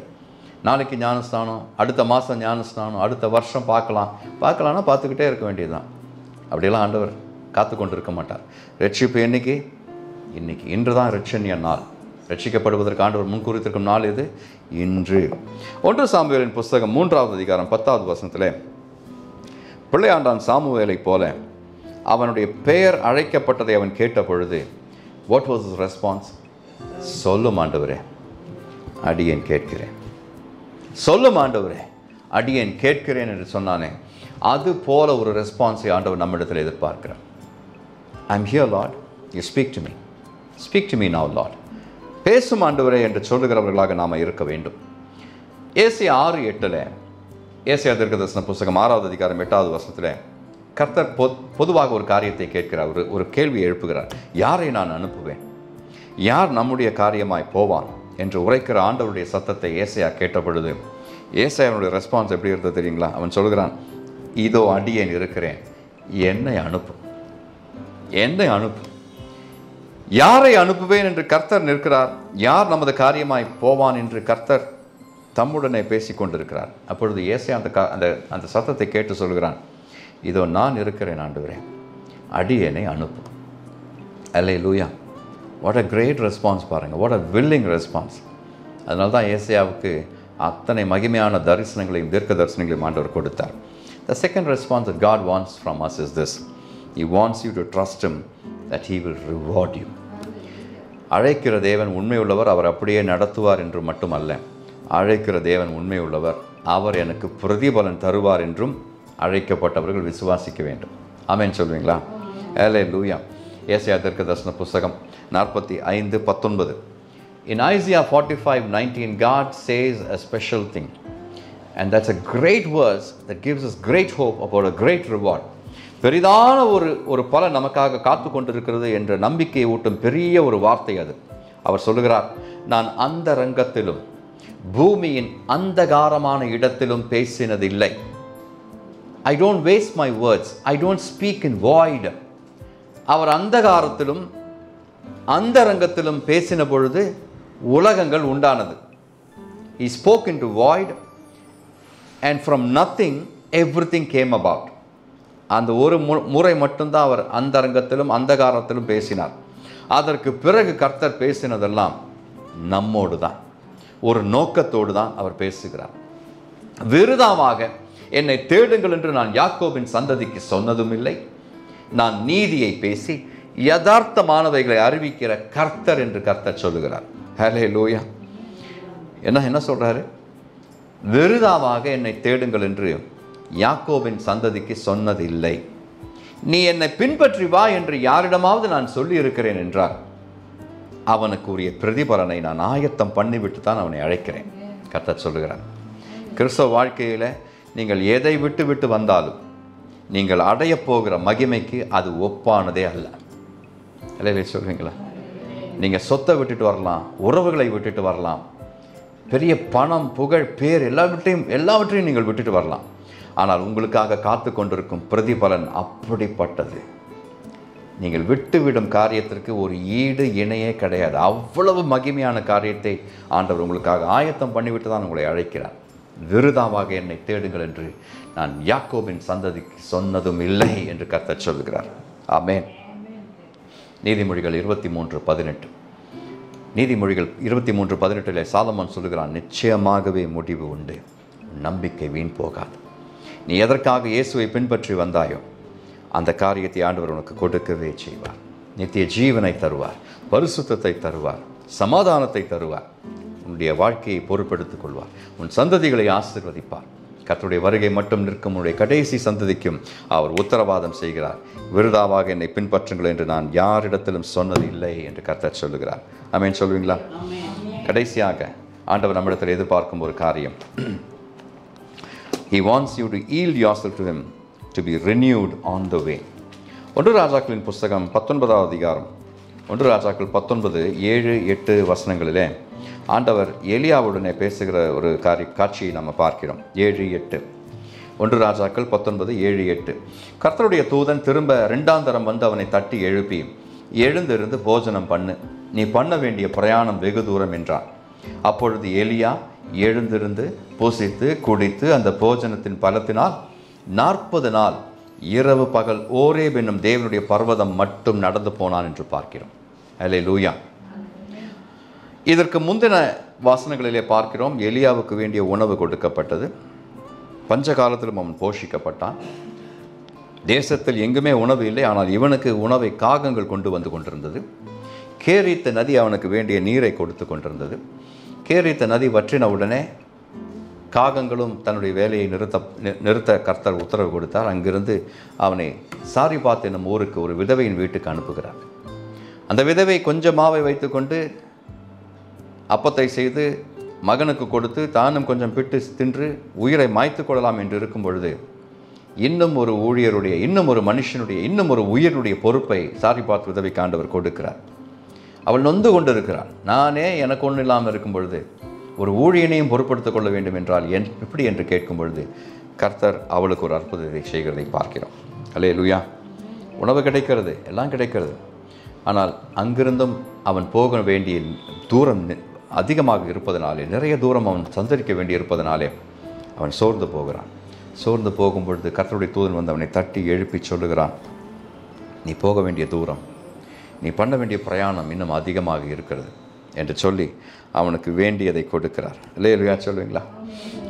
நாளைக்கு ஞானஸ்தானம், அடுத்த மாதம் ஞானஸ்தானம், அடுத்த வருஷம் பார்க்கலான்னா பார்த்துக்கிட்டே இருக்க வேண்டியது தான். அப்படியெல்லாம் ஆண்டவர் காத்து கொண்டு இருக்க மாட்டார். ரட்சிப்பு இன்னைக்கு இன்று தான் ரட்சணிய நாள். ரட்சிக்கப்படுவதற்கு ஆண்டவர் முன்குறித்திருக்கும் நாள் இது, இன்று. 1 சாமுவேலின் புஸ்தகம் 3வது அதிகாரம் 10வது வசனத்திலே, பிள்ளையாண்டான் சாமுவேலை போல அவனுடைய பெயர் அழைக்கப்பட்டதை அவன் கேட்ட பொழுது, what was his response? சொல்லும் ஆண்டவரே, அடியேன் கேட்கிறேன். சொல்லும் ஆண்டவரே, அடியேன் கேட்கிறேன் என்று சொன்னானே, அது போல ஒரு ரெஸ்பான்ஸை ஆண்டவர் நம்மிடத்தில் எதிர்பார்க்கிறார். I'm here Lord, you speak to me. Speak to me now Lord. பேசும் ஆண்டவரே என்று சொல்லுகிறவர்களாக நாம் இருக்க வேண்டும். ஏசாயா 6:8 ஏசாயா தீர்க்கதரிசன புஸ்தகம் 6வது அதிகாரம் 8வது வசனத்தில் கர்த்தர் பொதுவாக ஒரு காரியத்தை கேட்கிறார், ஒரு கேள்வியை எழுப்புகிறார். யாரை நான் அனுப்புவேன்? யார் நம்முடைய காரியமாய் போவான் என்று உரைக்கிற ஆண்டவருடைய சத்தத்தை ஏசாயா கேட்ட பொழுது ஏசாயாவுடைய ரெஸ்பான்ஸ் எப்படி இருந்தது தெரியுங்களா? அவன் சொல்கிறான், இதோ அடியேன் இருக்கிறேன், என்னை அனுப்பு. யாரை அனுப்புவேன் என்று கர்த்தர் நிற்கிறார். யார் நமது காரியமாய் போவான் என்று கர்த்தர் தம்முடனே பேசி கொண்டிருக்கிறார். அப்பொழுது ஏசாயா அந்த சத்தத்தை கேட்டு சொல்கிறான், இதோ நான் இருக்கிறேன் ஆண்டவரே, அடியேனை அனுப்பு. அல்லேலூயா. வாட் அ கிரேட் ரெஸ்பான்ஸ் பாருங்கள், வாட் அ வில்லிங் ரெஸ்பான்ஸ். அதனால தான் ஏசாயாவுக்கு அத்தனை மகிமையான தரிசனங்களையும் தீர்க்க தரிசனங்களையும் ஆண்டவர் கொடுத்தார். The second response that God wants from us is this. He wants you to trust Him that He will reward you. அழைக்கிற தேவன் உண்மை உள்ளவர், அவர் அப்படியே நடத்துவார் என்று மட்டுமல்ல, அழைக்கிற தேவன் உண்மை உள்ளவர், அவர் எனக்கு பிரதிபலன் தருவார் என்றும் அழைக்கப்பட்டவர்கள் விசுவாசிக்க வேண்டும். ஆமென் சொல்வீங்களா? அல்லேலூயா. ஏசாயா தீர்க்கதரிசன புஸ்தகம் 45:19. In Isaiah 45:19, God says a special thing, and that's a great verse that gives us great hope about a great reward. பெரிதான ஒரு பலன் நமக்காக காத்து கொண்டிருக்கிறது என்ற நம்பிக்கையை ஊட்டும் பெரிய ஒரு வார்த்தை அது. அவர் சொல்லுகிறார், நான் அந்த ரங்கத்திலும் பூமியின் அந்தகாரமான இடத்திலும் பேசினதில்லை. I don't waste my words. I don't speak in void. அவர் அந்தகாரத்திலும் அந்த ரங்கத்திலும் பேசின பொழுது உலகங்கள் உண்டானது. He spoke into void and from nothing everything came about. அந்த ஒரு முறை மட்டும்தான் அவர் அந்த ரங்கத்திலும் அந்தகாரத்திலும் பேசினார். அதற்கு பிறகு கர்த்தர் பேசினதெல்லாம் நம்மோடு தான், ஒரு நோக்கத்தோடு தான் அவர் பேசுகிறார். விருதாவாக என்னை தேடுங்கள் என்று நான் யாக்கோபின் சந்ததிக்கு சொன்னதும் இல்லை. நான் நீதியை பேசி யதார்த்தமானவைகளை அறிவிக்கிற கர்த்தர் என்று கர்த்தர் சொல்லுகிறார். ஹல்லேலூயா. என்ன சொல்றாரு? விருதாவாக என்னை தேடுங்கள் என்று யாக்கோபின் சந்ததிக்கு சொன்னதில்லை. நீ என்னை பின்பற்றி வா என்று யாரிடமாவது நான் சொல்லி இருக்கிறேன் என்றால் அவனுக்கு உரிய பிரதிபலனை நான் ஆயத்தம் பண்ணிவிட்டு தான் அவனை அழைக்கிறேன். கர்த்தர் சொல்லுகிறார். கிறிஸ்தவ வாழ்க்கையில் நீங்கள் எதை விட்டு விட்டு வந்தாலும் நீங்கள் அடைய போகிற மகிமைக்கு அது ஒப்பானதே அல்ல. இல்லை சொல்றீங்களா? நீங்கள் சொத்தை விட்டுட்டு வரலாம், உறவுகளை விட்டுட்டு வரலாம், பெரிய பணம், புகழ், பேர் எல்லாவற்றையும் நீங்கள் விட்டுட்டு வரலாம். ஆனால் உங்களுக்காக காத்து கொண்டிருக்கும் பிரதிபலன் அப்படிப்பட்டது. நீங்கள் விட்டுவிடும் காரியத்திற்கு ஒரு ஈடு இணையே கிடையாது. அவ்வளவு மகிமையான காரியத்தை ஆண்டவர் உங்களுக்காக ஆயத்தம் பண்ணிவிட்டு தான் உங்களை அழைக்கிறார். விருதாவாக என்னை தேடுங்கள் என்று நான் யாக்கோபின் சந்ததிக்கு சொன்னதும் இல்லை என்று கர்த்தர் சொல்கிறார். ஆமென். நீதிமொழிகள் 23:18. நீதிமொழிகள் 23:18 சாலமோன் சொல்லுகிறான், நிச்சயமாகவே முடிவு உண்டு, நம்பிக்கை வீண் போகாது. நீ எதற்காக இயேசுவை பின்பற்றி வந்தாயோ அந்த காரியத்தை ஆண்டவர் உனக்கு கொடுக்கவே செய்வார். நித்திய ஜீவனை தருவார், பரிசுத்தத்தை தருவார், சமாதானத்தை தருவார், உன்னுடைய வாழ்க்கையை பொறுப்பெடுத்துக் கொள்வார், உன் சந்ததிகளை ஆசீர்வதிப்பார். கர்த்தருடைய வருகை மட்டும் நிற்கும் உன்னுடைய கடைசி சந்ததிக்கும் அவர் உத்தரவாதம் செய்கிறார். விருதாவாக என்னை பின்பற்றுங்கள் என்று நான் யாரிடத்திலும் சொன்னது இல்லை என்று கர்த்தர் சொல்லுகிறார். ஆமென். சொல்லுவீங்களா? கடைசியாக ஆண்டவர் நம்மிடத்தில் எதிர்பார்க்கும் ஒரு காரியம், He wants you to yield yourself to Him, to be renewed on the way. 1 ராஜாக்களின் புஸ்தகம் 19வது அதிகாரம் 1 ராஜாக்கள் 19:7-8 ஆண்டவர் எலியாவுடனே பேசுகிற ஒரு காட்சியை நம்ம பார்க்கிறோம். 7-8 1 ராஜாக்கள் 19:7-8. கர்த்தருடைய தூதன் திரும்ப 2ஆம் தரம் வந்து அவனை தட்டி எழுப்பி, எழுந்திருந்து போஜனம் பண்ணு, நீ பண்ண வேண்டிய பிரயாணம் வெகு தூரம் என்றான். அப்பொழுது எலியா எழுந்திருந்து புசித்து குடித்து அந்த போஜனத்தின் பலத்தினால் 40 நாள் இரவு பகல் ஓரேப் என்னும் தேவனுடைய பர்வதம் மட்டும் நடந்து போனான் என்று பார்க்கிறோம். அல்லேலூயா. இதற்கு முந்தின வாசனங்களிலே பார்க்கிறோம், எலியாவுக்கு வேண்டிய உணவு கொடுக்கப்பட்டது, பஞ்ச காலத்திலும் அவன் போஷிக்கப்பட்டான். தேசத்தில் எங்குமே உணவு இல்லை, ஆனால் இவனுக்கு உணவை காகங்கள் கொண்டு வந்து கொண்டிருந்தது. கேரித்த நதி அவனுக்கு வேண்டிய நீரை கொடுத்து கொண்டிருந்தது. கேரித்த நதி வற்றின உடனே காகங்களும் தன்னுடைய வேலையை நிறுத்த கர்த்தர் உத்தரவு கொடுத்தார். அங்கிருந்து அவனை சாரிபாத் என்னும் ஊருக்கு ஒரு விதவையின் வீட்டுக்கு அனுப்புகிறார். அந்த விதவை கொஞ்சம் மாவை வைத்துக்கொண்டு அப்பத்தை செய்து மகனுக்கு கொடுத்து தானும் கொஞ்சம் பிட்டு தின்று உயிரை மாய்த்து கொள்ளலாம் என்று இருக்கும் பொழுது இன்னும் ஒரு ஊழியருடைய, இன்னும் ஒரு மனுஷனுடைய, இன்னும் ஒரு உயிருடைய பொறுப்பை சாரிபாத் விதவைக்கு ஆண்டவர் கொடுக்கிறார். அவள் நொந்து கொண்டிருக்கிறாள். நானே எனக்கு ஒன்றும் இல்லாமல் இருக்கும் பொழுது ஒரு ஊழியனையும் பொறுப்படுத்திக் கொள்ள வேண்டும் என்றால் எப்படி என்று கேட்கும் பொழுது கர்த்தர் அவளுக்கு ஒரு அற்புதத்தை செய்கிறதை பார்க்கிறோம். அல்லேலூயா. உணவு கிடைக்கிறது, எல்லாம் கிடைக்கிறது. ஆனால் அங்கிருந்தும் அவன் போக வேண்டிய தூரம் அதிகமாக இருப்பதனாலே, நிறைய தூரம் அவன் சந்தரிக்க வேண்டி இருப்பதனாலே அவன் சோர்ந்து போகிறான். சோர்ந்து போகும் பொழுது கர்த்தருடைய தூதன் வந்து அவனை தட்டி எழுப்பி சொல்லுகிறான், நீ போக வேண்டிய தூரம், நீ பண்ண வேண்டிய பிரயாணம் இன்னும் அதிகமாக இருக்கிறது என்று சொல்லி அவனுக்கு வேண்டியதை கொடுக்கிறார். இல்லையா? சொல்லுவீங்களா?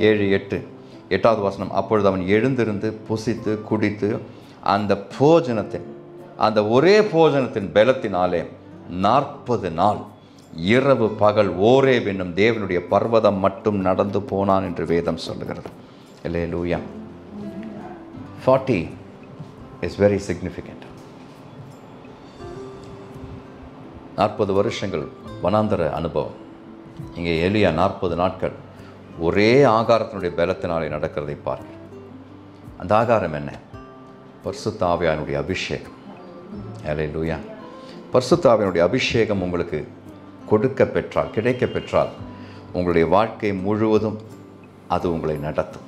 7-8 வசனம். அப்பொழுது அவன் எழுந்திருந்து புசித்து குடித்து அந்த போஜனத்தின், அந்த ஒரே போஜனத்தின் பலத்தினாலே 40 நாள் இரவு பகல் ஓரேப் என்னும் தேவனுடைய பர்வதம் மட்டும் நடந்து போனான் என்று வேதம் சொல்லுகிறது. அல்லேலூயா. 40 is very significant. 40 வருஷங்கள் வனாந்தர அனுபவம். இங்கே எலியா 40 நாட்கள் ஒரே ஆகாரத்தினுடைய பலத்தினாலே நடக்கிறதை பார்க்கிறோம். அந்த ஆகாரம் என்ன? பரிசுத்த ஆவியானுடைய அபிஷேகம். அல்லேலூயா. பரிசுத்த ஆவியானுடைய அபிஷேகம் உங்களுக்கு கொடுக்க பெற்றால், கிடைக்க பெற்றால் உங்களுடைய வாழ்க்கை முழுவதும் அது உங்களை நடத்தும்.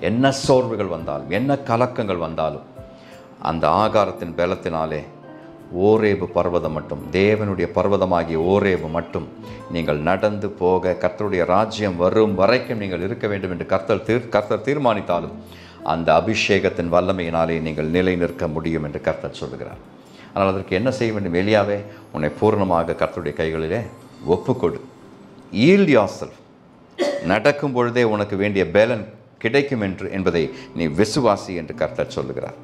என்ன சோர்வுகள் வந்தாலும், என்ன கலக்கங்கள் வந்தாலும் அந்த ஆகாரத்தின் பலத்தினாலே ஓரேபு பர்வதம் மட்டும், தேவனுடைய பர்வதமாகிய ஓரேபு மட்டும் நீங்கள் நடந்து போக, கர்த்தருடைய ராஜ்யம் வரும் வரைக்கும் நீங்கள் இருக்க வேண்டும் என்று கர்த்தர் தீர்மானித்தாலும் அந்த அபிஷேகத்தின் வல்லமையினாலே நீங்கள் நிலை நிற்க முடியும் என்று கர்த்தர் சொல்லுகிறார். ஆனால் அதற்கு என்ன செய்ய வேண்டும்? எலியாவே, உன்னை பூர்ணமாக கர்த்தருடைய கைகளிலே ஒப்புக்கொடு. yield yourself. நடக்கும் பொழுதே உனக்கு வேண்டிய பேலன் கிடைக்கும் என்பதை நீ விசுவாசி என்று கர்த்தர் சொல்லுகிறார்.